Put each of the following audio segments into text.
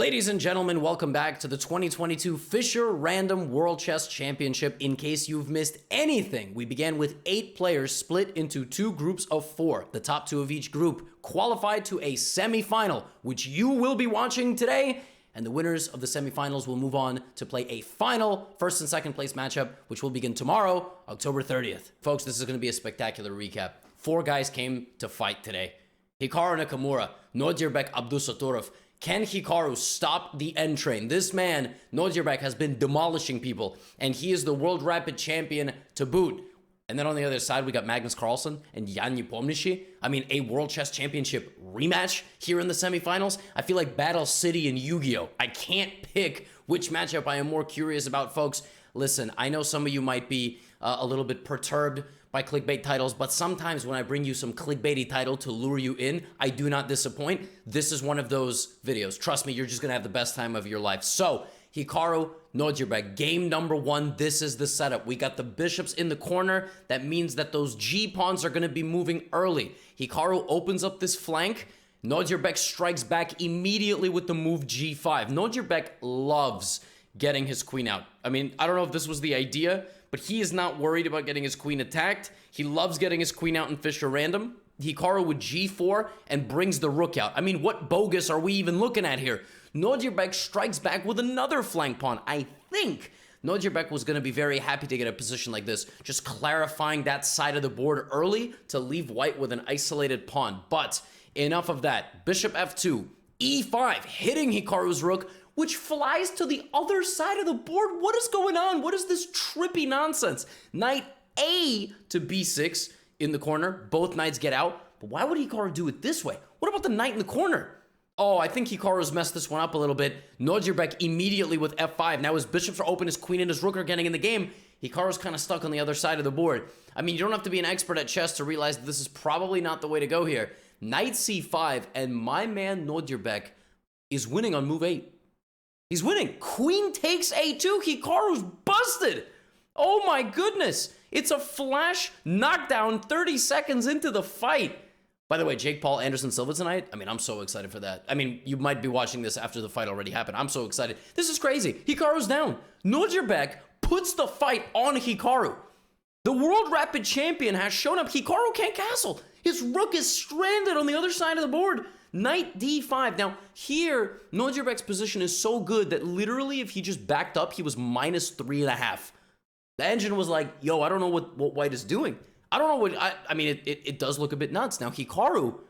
Ladies and gentlemen, welcome back to the 2022 Fisher Random World Chess Championship. In case you've missed anything, we began with 8 players split into 2 groups of 4. The top 2 of each group qualified to a semifinal, which you will be watching today. And the winners of the semifinals will move on to play a final first and second place matchup, which will begin tomorrow, October 30th. Folks, this is going to be a spectacular recap. 4 guys came to fight today. Hikaru Nakamura, Nodirbek Abdusatorov. Can Hikaru stop the end train? This man, Nodirbek, has been demolishing people, and he is the World Rapid Champion to boot. And then on the other side, we got Magnus Carlsen and Jan Nepomniachtchi. I mean, a World Chess Championship rematch here in the semifinals. I feel like Battle City and Yu-Gi-Oh! I can't pick which matchup I am more curious about, folks. Listen, I know some of you might be a little bit perturbed by clickbait titles, but sometimes when I bring you some clickbaity title to lure you in, I do not disappoint. This is one of those videos. Trust me, you're just gonna have the best time of your life. So, Hikaru Nodirbek, game number 1, this is the setup. We got the bishops in the corner. That means that those G-pawns are gonna be moving early. Hikaru opens up this flank. Nodirbek strikes back immediately with the move G5. Nodirbek loves getting his queen out. I mean, I don't know if this was the idea, but he is not worried about getting his queen attacked. He loves getting his queen out in Fisher Random. Hikaru with G4 and brings the rook out. I mean, what bogus are we even looking at here? Nodirbek strikes back with another flank pawn. I think Nodirbek was going to be very happy to get a position like this, just clarifying that side of the board early to leave white with an isolated pawn. But enough of that. Bishop F2, E5, hitting Hikaru's rook, which flies to the other side of the board. What is going on? What is this trippy nonsense? Knight A to B6 in the corner. Both knights get out. But why would Hikaru do it this way? What about the knight in the corner? Oh, I think Hikaru's messed this one up a little bit. Nodirbek immediately with F5. Now his bishops are open, his queen and his rook are getting in the game. Hikaru's kind of stuck on the other side of the board. I mean, you don't have to be an expert at chess to realize that this is probably not the way to go here. Knight C5, and my man Nodirbek is winning on move 8. He's winning. Queen takes A2. Hikaru's busted. Oh my goodness. It's a flash knockdown 30 seconds into the fight. By the way, Jake Paul, Anderson Silva tonight. I mean, I'm so excited for that. I mean, you might be watching this after the fight already happened. I'm so excited. This is crazy. Hikaru's down. Nodirbek puts the fight on Hikaru. The World Rapid Champion has shown up. Hikaru can't castle. His rook is stranded on the other side of the board. Knight D5. Now, here, Nodirbek's position is so good that literally if he just backed up, he was minus 3.5. The engine was like, yo, I don't know what white is doing. I don't know what, I mean, it does look a bit nuts. Now, Hikaru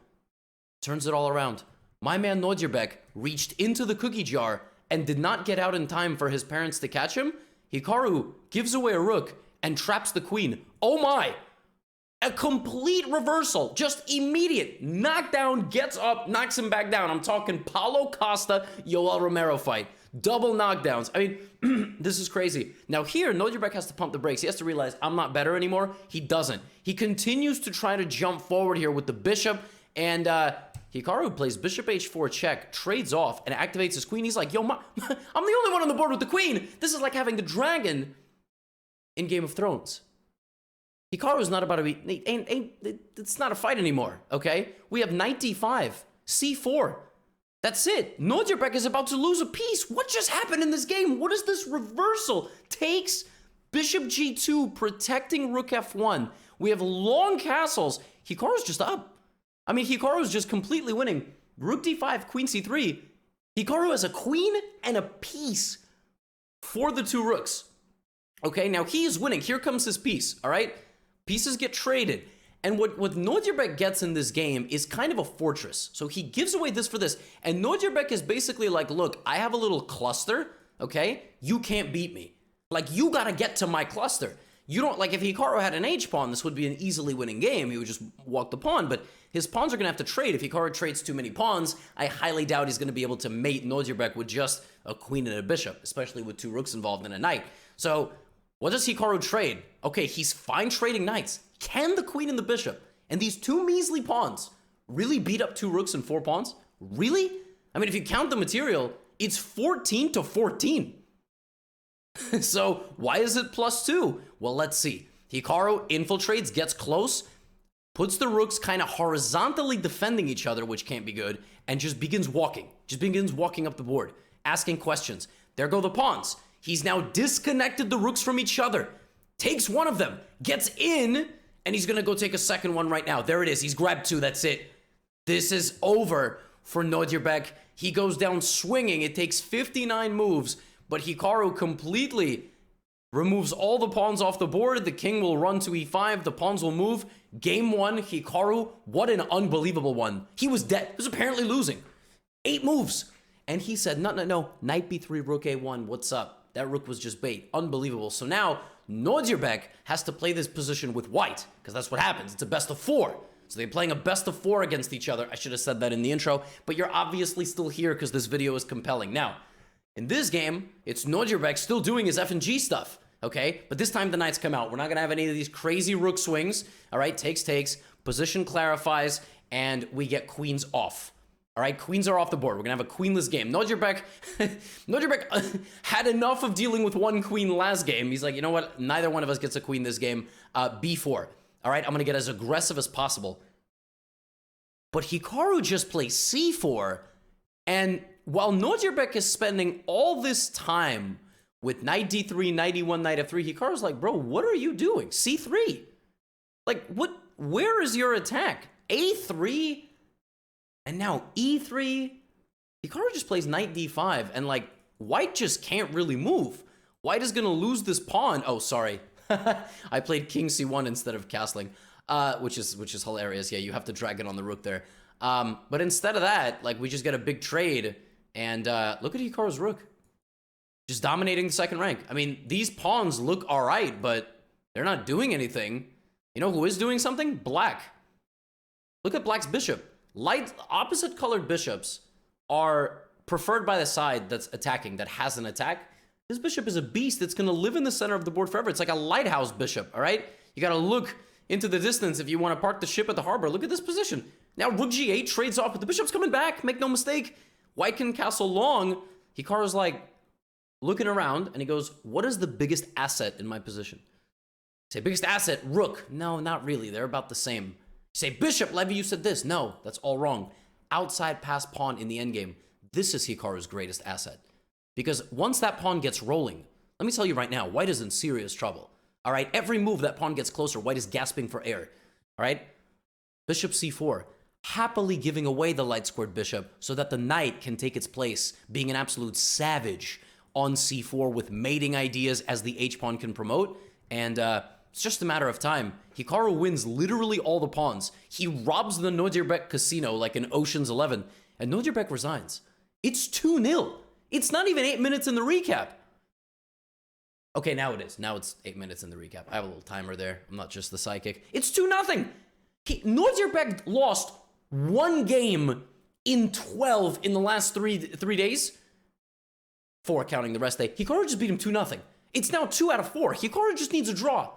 turns it all around. My man Nodirbek reached into the cookie jar and did not get out in time for his parents to catch him. Hikaru gives away a rook and traps the queen. Oh my! A complete reversal, just immediate. Knockdown, gets up, knocks him back down. I'm talking Paulo Costa, Yoel Romero fight. Double knockdowns. I mean, this is crazy. Now here, Nodirbek has to pump the brakes. He has to realize, I'm not better anymore. He doesn't. He continues to try to jump forward here with the bishop. And Hikaru plays bishop h4 check, trades off, and activates his queen. He's like, yo, I'm the only one on the board with the queen. This is like having the dragon in Game of Thrones. Hikaru's not about to be, it's not a fight anymore, okay? We have knight d5, c4. That's it. Nodirbek is about to lose a piece. What just happened in this game? What is this reversal? Takes bishop g2, protecting rook f1. We have long castles. Hikaru's just up. I mean, Hikaru's just completely winning. Rook d5, queen c3. Hikaru has a queen and a piece for the 2 rooks. Okay, now he is winning. Here comes his piece, all right? Pieces get traded. And what Nodirbek gets in this game is kind of a fortress. So he gives away this for this. And Nodirbek is basically like, look, I have a little cluster, okay? You can't beat me. Like, you gotta get to my cluster. You don't, like, if Hikaru had an H-pawn, this would be an easily winning game. He would just walk the pawn, but his pawns are gonna have to trade. If Hikaru trades too many pawns, I highly doubt he's gonna be able to mate Nodirbek with just a queen and a bishop, especially with 2 rooks involved in a knight. So, what does Hikaru trade? Okay, he's fine trading knights. Can the queen and the bishop and these 2 measly pawns really beat up 2 rooks and 4 pawns? Really? I mean, if you count the material, it's 14 to 14. So why is it +2? Well, let's see. Hikaru infiltrates, gets close. puts the rooks kind of horizontally defending each other, which can't be good, and just begins walking up the board, asking questions. There go the pawns. He's now disconnected the rooks from each other, takes one of them, gets in, and he's gonna go take a second one right now. There it is, he's grabbed two, that's it. This is over for Nodirbek. He goes down swinging. It takes 59 moves, but Hikaru completely removes all the pawns off the board. The king will run to e5. The pawns will move. Game one, Hikaru. What an unbelievable one. He was dead. He was apparently losing. 8 moves. And he said, no. Knight b3, rook a1. What's up? That rook was just bait. Unbelievable. So now, Nodirbek has to play this position with white, because that's what happens. It's a best of 4. So they're playing a best of 4 against each other. I should have said that in the intro, but you're obviously still here because this video is compelling. Now, in this game, it's Nodirbek still doing his F and G stuff, okay? But this time the knights come out. We're not going to have any of these crazy rook swings, all right? Takes, position clarifies, and we get queens off. All right, queens are off the board. We're going to have a queenless game. Nodirbek had enough of dealing with one queen last game. He's like, you know what? Neither one of us gets a queen this game. B4. All right, I'm going to get as aggressive as possible. But Hikaru just plays c4. And while Nodirbek is spending all this time with knight d3, knight e1, knight f3, Hikaru's like, bro, what are you doing? c3. Like, what? Where is your attack? a3? And now e3. Hikaru just plays knight d5. And, like, white just can't really move. White is going to lose this pawn. Oh, sorry. I played king c1 instead of castling, which is hilarious. Yeah, you have to drag it on the rook there. But instead of that, like, we just get a big trade. And look at Hikaru's rook. Just dominating the second rank. I mean, these pawns look all right, but they're not doing anything. You know who is doing something? Black. Look at Black's bishop. Light, opposite colored bishops are preferred by the side that's attacking, that has an attack. This bishop is a beast that's going to live in the center of the board forever. It's like a lighthouse bishop, all right? You got to look into the distance if you want to park the ship at the harbor. Look at this position. Now rook g8 trades off, but the bishop's coming back. Make no mistake. White can castle long. Hikaru's like looking around, and he goes, what is the biggest asset in my position? Say, biggest asset, rook. No, not really. They're about the same. Say, bishop, Levy, you said this. No, that's all wrong. Outside pass pawn in the endgame. This is Hikaru's greatest asset. Because once that pawn gets rolling, let me tell you right now, white is in serious trouble. All right, every move that pawn gets closer, white is gasping for air. All right, bishop c4, happily giving away the light squared bishop so that the knight can take its place, being an absolute savage on c4 with mating ideas as the h-pawn can promote. And it's just a matter of time. Hikaru wins literally all the pawns. He robs the Nodirbek casino like in Ocean's 11, and Nodirbek resigns. It's 2-0. It's not even 8 minutes in the recap. Okay, now it is. Now it's 8 minutes in the recap. I have a little timer there. I'm not just the psychic. It's 2-0. Nodirbek lost 1 game in 12 in the last three days. 4 counting the rest day. Hikaru just beat him 2-0. It's now 2 out of 4. Hikaru just needs a draw.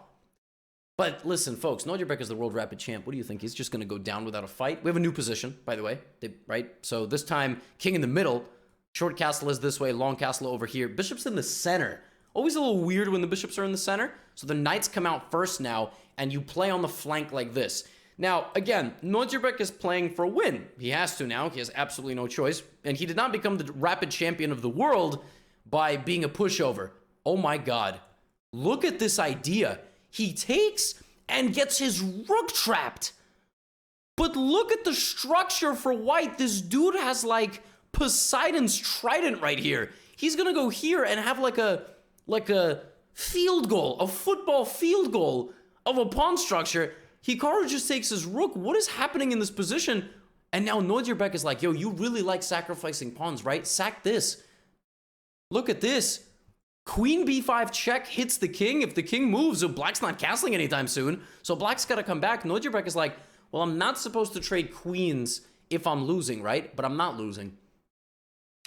But listen, folks, Nodirbek is the world rapid champ. What do you think? He's just going to go down without a fight? We have a new position, by the way, right? So this time, king in the middle. Short castle is this way, long castle over here. Bishop's in the center. Always a little weird when the bishops are in the center. So the knights come out first now, and you play on the flank like this. Now, again, Nodirbek is playing for a win. He has to now. He has absolutely no choice. And he did not become the rapid champion of the world by being a pushover. Oh my god. Look at this idea. He takes and gets his rook trapped. But look at the structure for white. This dude has like Poseidon's trident right here. He's gonna go here and have like a field goal, a football field goal of a pawn structure. Hikaru just takes his rook. What is happening in this position? And now Nodirbek is like, yo, you really like sacrificing pawns, right? Sack this. Look at this. Queen b5 check hits the king. If the king moves, so Black's not castling anytime soon. So Black's got to come back. Nodirbek is like, well, I'm not supposed to trade queens if I'm losing, right? But I'm not losing.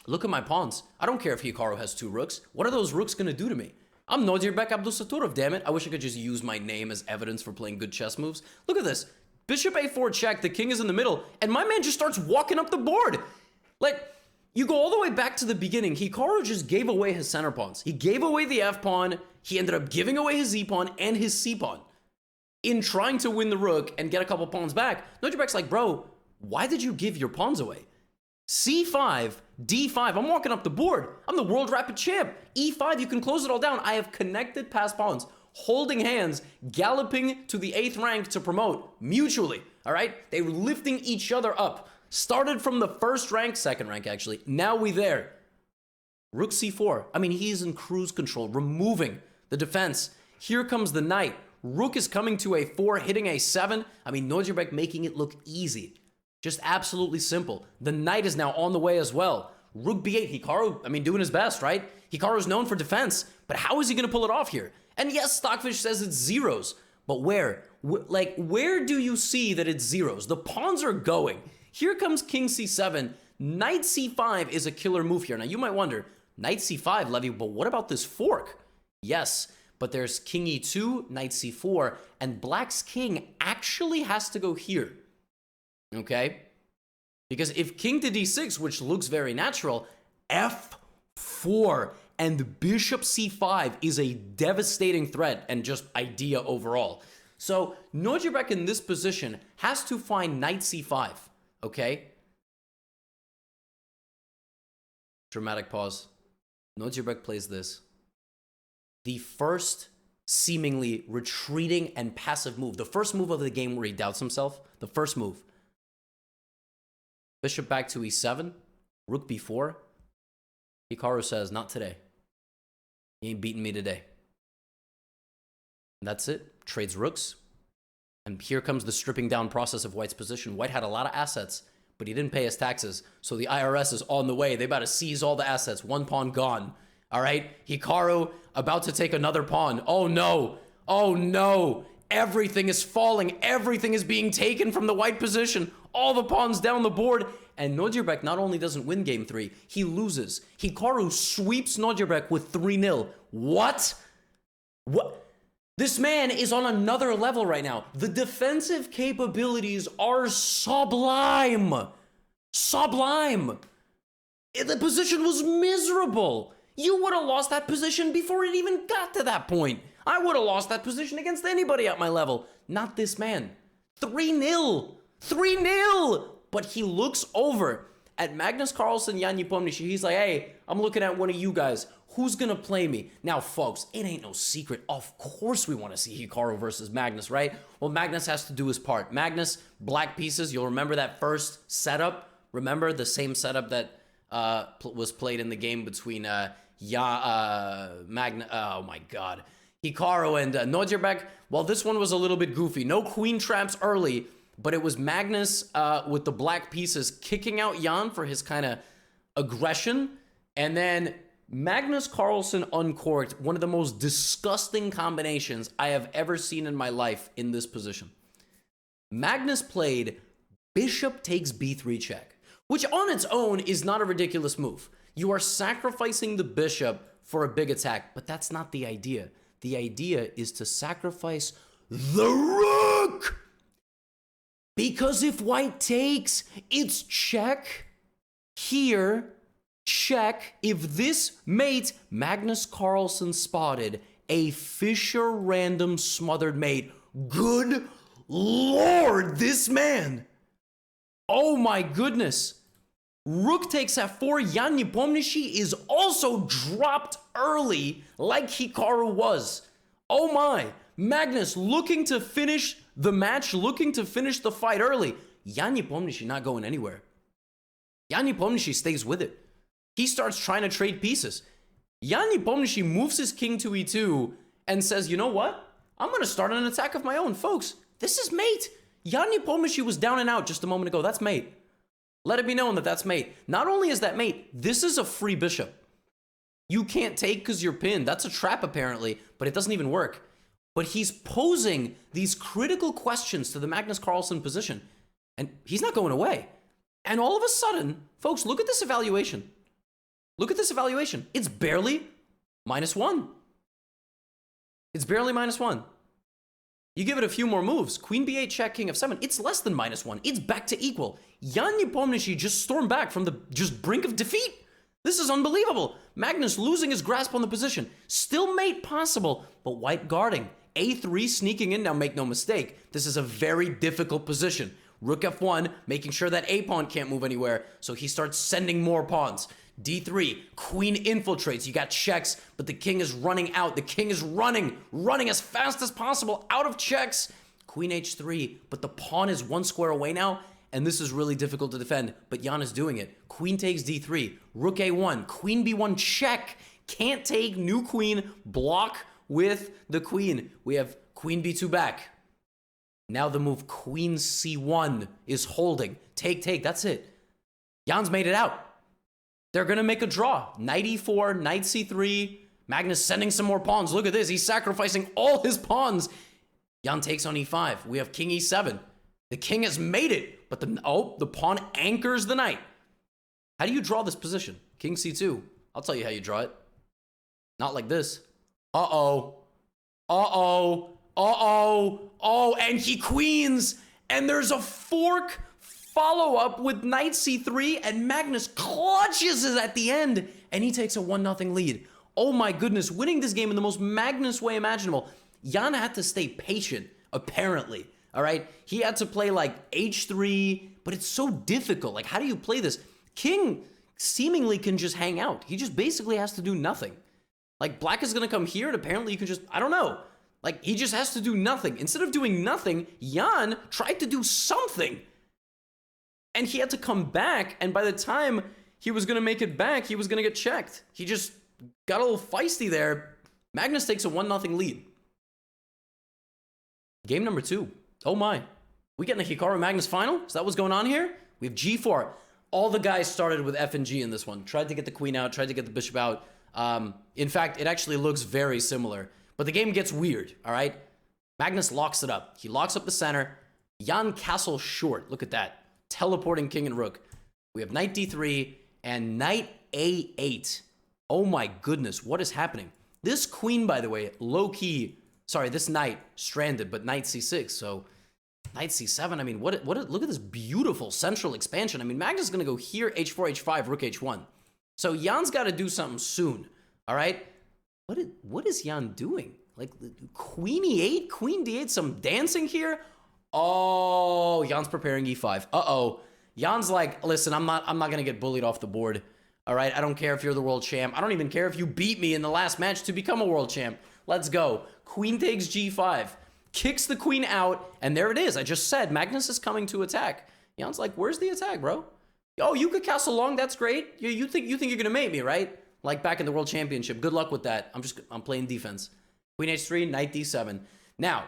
Look at my pawns. I don't care if Hikaru has 2 rooks. What are those rooks going to do to me? I'm Nodirbek Abdusaturov, damn it. I wish I could just use my name as evidence for playing good chess moves. Look at this. Bishop a4 check. The king is in the middle. And my man just starts walking up the board. Like, you go all the way back to the beginning. Hikaru just gave away his center pawns. He gave away the f-pawn. He ended up giving away his e-pawn and his c-pawn. in trying to win the rook and get a couple pawns back, Nodirbek's like, bro, why did you give your pawns away? C5, D5, I'm walking up the board. I'm the world rapid champ. E5, you can close it all down. I have connected passed pawns, holding hands, galloping to the 8th rank to promote mutually, all right? They were lifting each other up. Started from the 1st rank, 2nd rank actually. Now we there. Rook C4. I mean, he's in cruise control, removing the defense. Here comes the knight. Rook is coming to A4, hitting A7. I mean, Nodirbek making it look easy. Just absolutely simple. The knight is now on the way as well. Rook B8, Hikaru, I mean, doing his best, right? Hikaru's known for defense, but how is he going to pull it off here? And yes, Stockfish says it's zeros, but where? Where do you see that it's zeros? The pawns are going. Here comes King C7. Knight C5 is a killer move here. Now, you might wonder, Knight C5, Levy, but what about this fork? Yes, but there's King E2, Knight C4, and Black's king actually has to go here. Okay? Because if King to D6, which looks very natural, F4 and Bishop C5 is a devastating threat and just idea overall. So Nodirbek in this position has to find Knight C5. Okay? Dramatic pause. Nodirbek plays this. The first seemingly retreating and passive move. The first move of the game where he doubts himself. The first move. Bishop back to E7. Rook B4. Hikaru says, not today. He ain't beating me today. And that's it. Trades rooks. And here comes the stripping down process of White's position. White had a lot of assets, but he didn't pay his taxes. So the IRS is on the way. They about to seize all the assets. One pawn gone. All right? Hikaru about to take another pawn. Oh no. Oh no. Everything is falling. Everything is being taken from the white position. All the pawns down the board. And Nodirbek not only doesn't win game 3, he loses. Hikaru sweeps Nodirbek with 3-0. What? What? This man is on another level right now. The defensive capabilities are sublime. Sublime. The position was miserable. You would have lost that position before it even got to that point. I would have lost that position against anybody at my level. Not this man. 3-0. 3-0. But he looks over at Magnus Carlsen, Jan Nepomniachtchi. He's like, hey, I'm looking at one of you guys. Who's going to play me? Now, folks, it ain't no secret. Of course we want to see Hikaru versus Magnus, right? Well, Magnus has to do his part. Magnus, black pieces. You'll remember that first setup. Remember the same setup that was played in the game between oh my God. Hikaru and Nodirbek. Well, this one was a little bit goofy. No queen traps early, but it was Magnus with the black pieces kicking out Jan for his kind of aggression. And then Magnus Carlsen uncorked one of the most disgusting combinations I have ever seen in my life in this position. Magnus played bishop takes b3 check, which on its own is not a ridiculous move. You are sacrificing the bishop for a big attack, but that's not the idea. The idea is to sacrifice the rook! Because if white takes, it's check. Here, check. If this mate, Magnus Carlsen spotted a Fischer random smothered mate. Good Lord, this man. Oh my goodness. Rook takes f4. Jan Nepomniachtchi is also dropped early like Hikaru was. Oh my. Magnus looking to finish the match, looking to finish the fight early. Jan Nepomniachtchi not going anywhere. Jan Nepomniachtchi stays with it. He starts trying to trade pieces. Jan Nepomniachtchi moves his king to e2 and says, you know what? I'm going to start an attack of my own. Folks, this is mate. Jan Nepomniachtchi was down and out just a moment ago. That's mate. Let it be known that that's mate. Not only is that mate, this is a free bishop. You can't take because you're pinned. That's a trap apparently, but it doesn't even work. But he's posing these critical questions to the Magnus Carlsen position, and he's not going away. And all of a sudden, folks, look at this evaluation. Look at this evaluation. It's barely -1. It's barely -1. You give it a few more moves. Queen b8 check, king f7. It's less than -1. It's back to equal. Jan Nepomniachtchi just stormed back from the brink of defeat. This is unbelievable. Magnus losing his grasp on the position. Still mate possible, but white guarding. A3 sneaking in. Now, make no mistake, this is a very difficult position. Rook F1, making sure that A pawn can't move anywhere, so he starts sending more pawns. D3, queen infiltrates. You got checks, but the king is running out. The king is running as fast as possible out of checks. Queen H3, but the pawn is one square away now, and this is really difficult to defend, but Jan is doing it. Queen takes D3, Rook A1, Queen B1 check. Can't take, new queen, block with the queen. We have Queen B2 back. Now the move Queen C1 is holding. Take, that's it. Jan's made it out. They're going to make a draw. Knight E4, Knight C3. Magnus sending some more pawns. Look at this. He's sacrificing all his pawns. Jan takes on E5. We have King E7. The king has made it, but the pawn anchors the knight. How do you draw this position? King C2. I'll tell you how you draw it. Not like this. Uh-oh. Uh-oh. Uh-oh. Oh, and he queens. And there's a fork follow-up with Knight C3, and Magnus clutches it at the end, and he takes a 1-0 lead. Oh my goodness, winning this game in the most Magnus way imaginable. Jan had to stay patient, apparently. All right? He had to play like H3, but it's so difficult. Like, how do you play this? King seemingly can just hang out. He just basically has to do nothing. Like, black is going to come here, and apparently you can just, I don't know. Like, he just has to do nothing. Instead of doing nothing, Jan tried to do something. And he had to come back, and by the time he was going to make it back, he was going to get checked. He just got a little feisty there. Magnus takes a 1-0 lead. Game number 2. Oh my. We getting a Hikaru Magnus final? Is that what's going on here? We have G4. All the guys started with F and G in this one. Tried to get the queen out, tried to get the bishop out. In fact, it actually looks very similar. But the game gets weird, all right? Magnus locks it up. He locks up the center. Jan castle short. Look at that. Teleporting king and rook. We have knight D3 and knight A8. Oh my goodness, what is happening? This queen, by the way, low-key, sorry, this knight stranded, but knight C6, so knight C7, I mean, look at this beautiful central expansion. I mean, Magnus is going to go here, H4, H5, rook H1. So Jan's got to do something soon, all right? What is Jan doing? Like, queen E8, queen D8, some dancing here? Oh, Jan's preparing E5. Uh-oh. Jan's like, listen, I'm not going to get bullied off the board. All right, I don't care if you're the world champ. I don't even care if you beat me in the last match to become a world champ. Let's go. Queen takes G5. Kicks the queen out, and there it is. I just said Magnus is coming to attack. Jan's like, where's the attack, bro? Oh, you could castle long. That's great. You think you're going to mate me, right? Like back in the world championship. Good luck with that. I'm playing defense. Queen H3, knight D7. Now,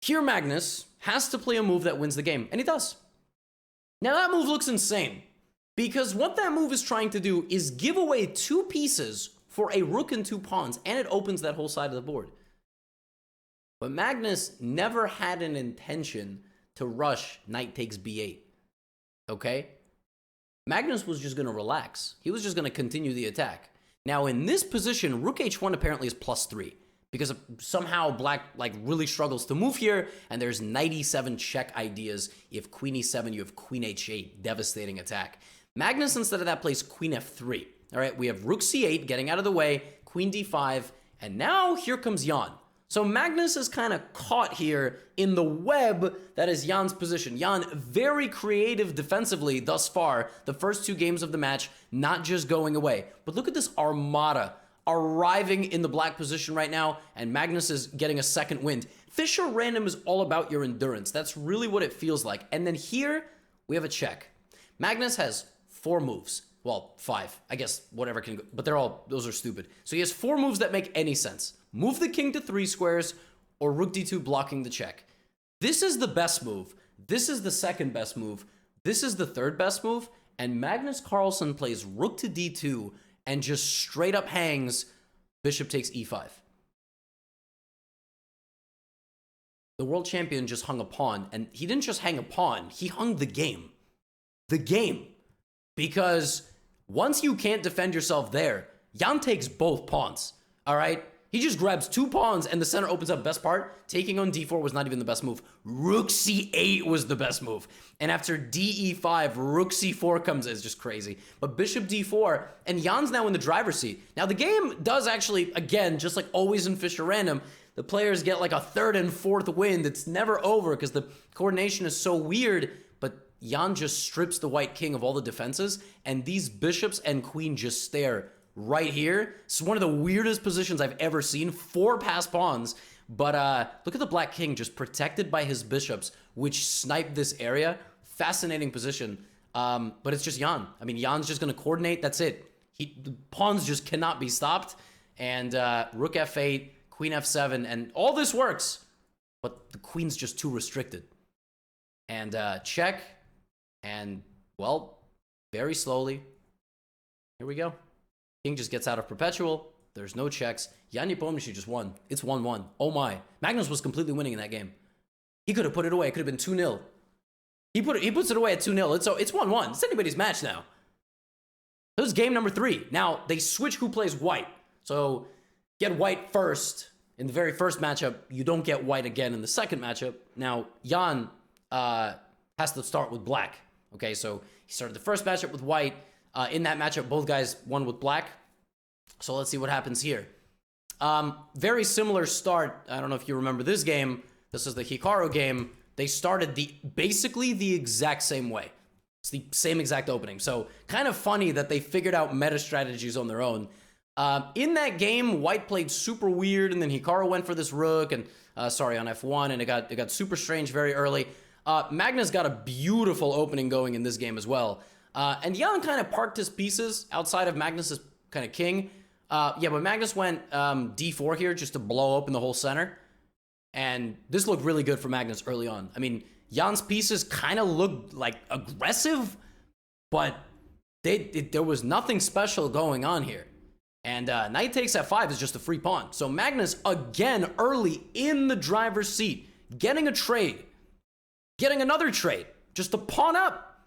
here Magnus has to play a move that wins the game, and he does. Now that move looks insane, because what that move is trying to do is give away 2 pieces for a rook and 2 pawns, and it opens that whole side of the board. But Magnus never had an intention to rush knight takes B8, okay? Magnus was just going to relax. He was just going to continue the attack. Now in this position, rook H1 apparently is +3. Because somehow black like really struggles to move here, and there's knight E7 check ideas. You have queen E7, you have queen H8, devastating attack. Magnus, instead of that, plays queen F3. All right, we have rook C8 getting out of the way, queen D5, and now here comes Jan. So Magnus is kind of caught here in the web that is Jan's position. Jan, very creative defensively thus far, the first 2 games of the match, not just going away. But look at this armada arriving in the black position right now, and Magnus is getting a second wind. Fischer Random is all about your endurance. That's really what it feels like. And then here, we have a check. Magnus has 4 moves. Well, 5. I guess whatever can go, but those are stupid. So he has 4 moves that make any sense. Move the king to 3 squares, or rook D2 blocking the check. This is the best move. This is the second best move. This is the third best move, and Magnus Carlsen plays rook to D2, and just straight up hangs, bishop takes E5. The world champion just hung a pawn, and he didn't just hang a pawn, he hung the game. The game. Because once you can't defend yourself there, Jan takes both pawns, all right? He just grabs 2 pawns and the center opens up. Best part, taking on D4 was not even the best move. Rook C8 was the best move. And after DE5, Rook C4 comes in. It's just crazy. But Bishop D4, and Jan's now in the driver's seat. Now the game does actually, again, just like always in Fischer Random, the players get like a third and fourth wind. It's never over because the coordination is so weird. But Jan just strips the white king of all the defenses, and these bishops and queen just stare right here. It's one of the weirdest positions I've ever seen. 4 passed pawns. But look at the black king just protected by his bishops, which snipe this area. Fascinating position. But it's just Jan. I mean, Jan's just going to coordinate. That's it. The pawns just cannot be stopped. And rook f8, queen f7, and all this works. But the queen's just too restricted. And check. And, well, very slowly. Here we go. King just gets out of perpetual. There's no checks. Jan Nepomniachtchi just won. It's 1-1. Oh my. Magnus was completely winning in that game. He could have put it away. It could have been 2-0. He puts it away at 2-0. It's 1-1. It's anybody's match now. This is game number 3. Now, they switch who plays white. So, get white first. In the very first matchup, you don't get white again in the second matchup. Now, Jan has to start with black. Okay, so he started the first matchup with white. In that matchup, both guys won with black. So let's see what happens here. Very similar start. I don't know if you remember this game. This is the Hikaru game. They started basically the exact same way. It's the same exact opening. So kind of funny that they figured out meta strategies on their own. In that game, white played super weird, and then Hikaru went for this rook, and on f1, and it got super strange very early. Magnus got a beautiful opening going in this game as well. And Jan kind of parked his pieces outside of Magnus's kind of king. Yeah, but Magnus went d4 here just to blow open the whole center. And this looked really good for Magnus early on. I mean, Jan's pieces kind of looked like aggressive, but there was nothing special going on here. And knight takes f5 is just a free pawn. So Magnus, again, early in the driver's seat, getting a trade, getting another trade, just a pawn up.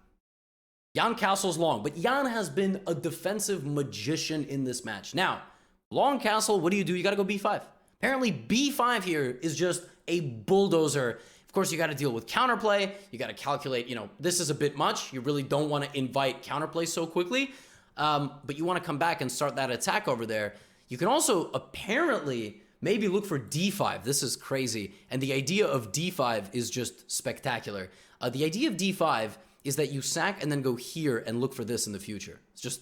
Jan castles long, but Jan has been a defensive magician in this match. Now, long castle, what do? You got to go b5. Apparently, b5 here is just a bulldozer. Of course, you got to deal with counterplay. You got to calculate, this is a bit much. You really don't want to invite counterplay so quickly, but you want to come back and start that attack over there. You can also apparently maybe look for d5. This is crazy. And the idea of d5 is just spectacular. The idea of d5 is that you sack and then go here and look for this in the future. It's just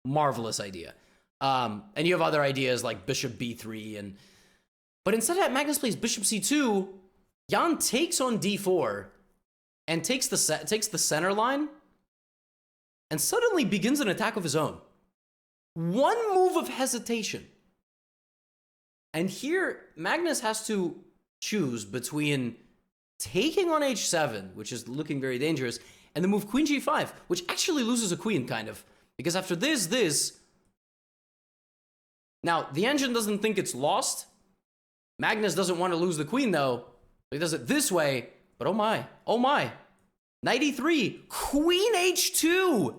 marvelous idea. And you have other ideas like bishop b3, but instead of that, Magnus plays bishop c2. Jan takes on d4 and takes the center line and suddenly begins an attack of his own. One move of hesitation. And here, Magnus has to choose between taking on h7, which is looking very dangerous, and the move queen g5, which actually loses a queen, kind of. Because after this... Now, the engine doesn't think it's lost. Magnus doesn't want to lose the queen, though. He does it this way, but oh my. Knight e3, queen h2,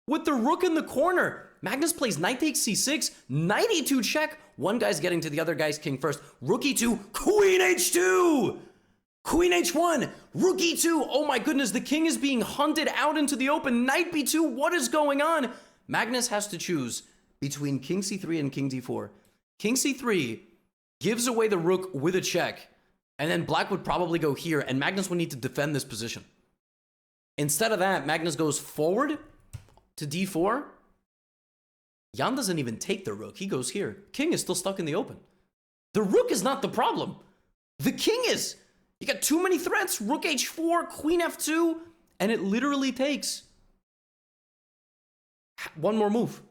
with the rook in the corner. Magnus plays knight takes c6, knight e2 check. One guy's getting to the other guy's king first. Rook e2, queen h2! Queen h1, rook e2. Oh my goodness, the king is being hunted out into the open. Knight b2, what is going on? Magnus has to choose between king c3 and king d4. King c3 gives away the rook with a check, and then black would probably go here, and Magnus would need to defend this position. Instead of that, Magnus goes forward to d4. Jan doesn't even take the rook. He goes here. King is still stuck in the open. The rook is not the problem. The king is. You got too many threats. Rook h4, queen f2, and it literally takes one more move.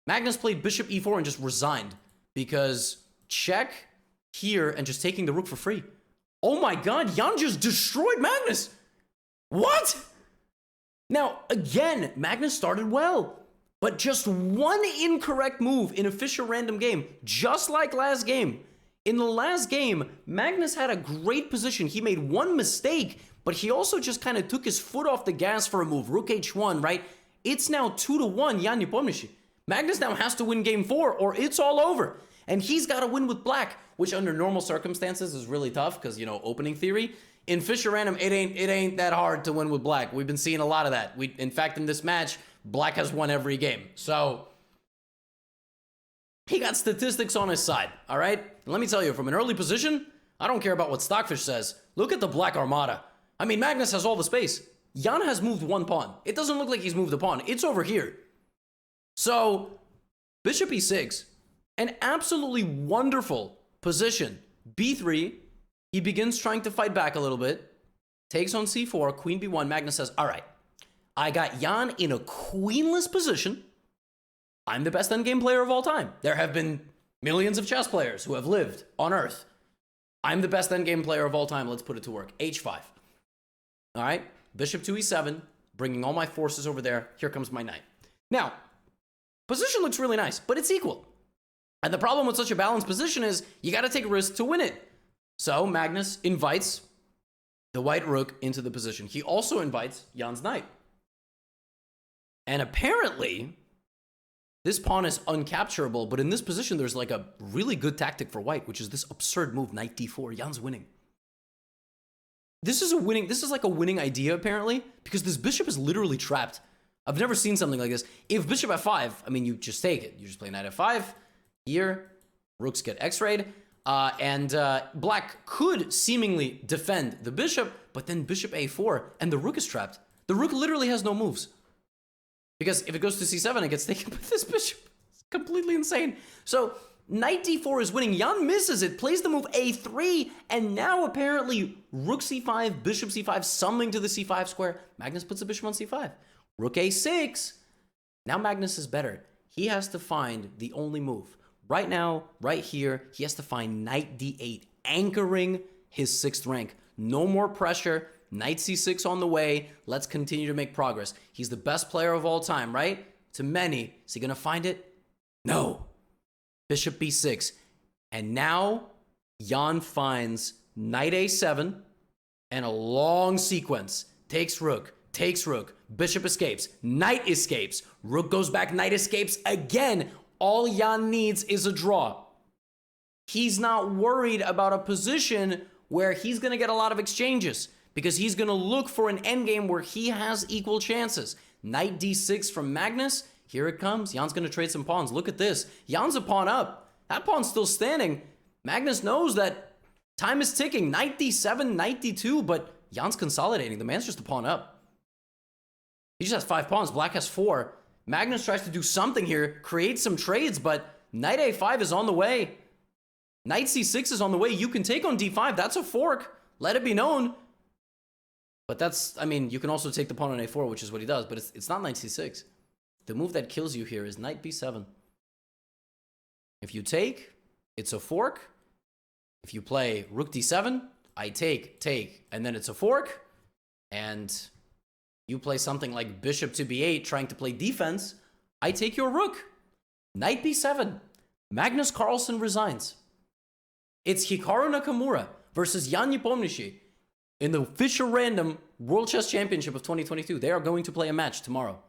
Magnus played bishop e4 and just resigned because check here and just taking the rook for free. Oh my god, Jan just destroyed Magnus. What? Now, again, Magnus started well, but just one incorrect move in a Fischer random game, just like last game. In the last game, Magnus had a great position. He made one mistake, but he also just kind of took his foot off the gas for a move. Rook h1, right? It's now 2-1, Jan Nepomniachtchi. Magnus now has to win game 4 or it's all over. And he's got to win with black, which under normal circumstances is really tough because, opening theory. In Fischer random, it ain't that hard to win with black. We've been seeing a lot of that. In fact, in this match, black has won every game. So he got statistics on his side, all right? And let me tell you, from an early position, I don't care about what Stockfish says. Look at the Black Armada. I mean, Magnus has all the space. Jan has moved one pawn. It doesn't look like he's moved a pawn. It's over here. So, bishop e6, an absolutely wonderful position. b3, he begins trying to fight back a little bit. Takes on c4, queen b1. Magnus says, all right, I got Jan in a queenless position. I'm the best endgame player of all time. There have been millions of chess players who have lived on Earth. I'm the best endgame player of all time. Let's put it to work. h5. All right, bishop to e7, bringing all my forces over there. Here comes my knight. Now, position looks really nice, but it's equal. And the problem with such a balanced position is you got to take a risk to win it. So Magnus invites the white rook into the position. He also invites Jan's knight. And apparently, this pawn is uncapturable, but in this position, there's like a really good tactic for white, which is this absurd move, knight d4. Jan's winning. This is like a winning idea, apparently, because this bishop is literally trapped. I've never seen something like this. If bishop f5, I mean, you just take it. You just play knight f5. Here, rooks get x-rayed. And black could seemingly defend the bishop, but then bishop a4, and the rook is trapped. The rook literally has no moves. Because if it goes to c7, it gets taken by this bishop. It's completely insane. So, knight d4 is winning. Jan misses it, plays the move a3, and now apparently rook c5, bishop c5, summoning to the c5 square. Magnus puts the bishop on c5. Rook a6. Now Magnus is better. He has to find the only move. Right now, right here, he has to find knight d8, anchoring his 6th rank. No more pressure. Knight c6 on the way. Let's continue to make progress. He's the best player of all time, right? To many. Is he going to find it? No. Bishop b6. And now, Jan finds knight a7 and a long sequence. Takes rook, bishop escapes, knight escapes, rook goes back, knight escapes again. All Jan needs is a draw. He's not worried about a position where he's going to get a lot of exchanges because he's going to look for an endgame where he has equal chances. Knight d6 from Magnus. Here it comes. Jan's going to trade some pawns. Look at this. Jan's a pawn up. That pawn's still standing. Magnus knows that time is ticking. Knight d7, knight d2, but Jan's consolidating. The man's just a pawn up. He just has 5 pawns. Black has 4. Magnus tries to do something here, create some trades, but knight a5 is on the way. Knight c6 is on the way. You can take on d5. That's a fork. Let it be known. But that's, I mean, you can also take the pawn on a4, which is what he does, but it's not knight c6. The move that kills you here is knight b7. If you take, it's a fork. If you play rook d7, I take, and then it's a fork. And you play something like bishop to b8, trying to play defense. I take your rook. Knight b7. Magnus Carlsen resigns. It's Hikaru Nakamura versus Jan Nepomniachtchi in the Fischer Random World Chess Championship of 2022. They are going to play a match tomorrow.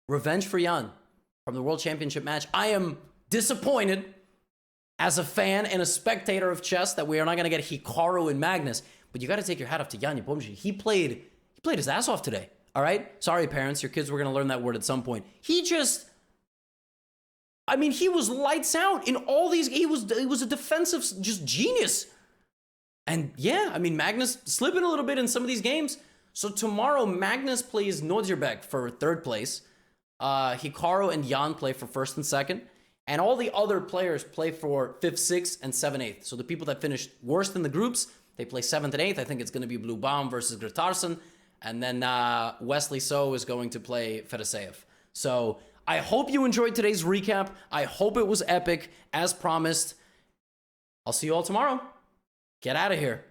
Revenge for Jan from the World Championship match. I am disappointed as a fan and a spectator of chess that we are not going to get Hikaru and Magnus. But you got to take your hat off to Jan Nepomniachtchi. He played his ass off today. All right? Sorry, parents. Your kids were going to learn that word at some point. He was lights out in all these. He was a defensive just genius. And yeah, I mean, Magnus slipping a little bit in some of these games. So tomorrow, Magnus plays Nodirbek for 3rd place. Hikaru and Jan play for 1st and 2nd. And all the other players play for 5th, 6th, and 7th, 8th. So the people that finished worst in the groups, they play 7th and 8th. I think it's going to be Blue Baum versus Gretarsson. And then Wesley So is going to play Fedoseev. So I hope you enjoyed today's recap. I hope it was epic, as promised. I'll see you all tomorrow. Get out of here.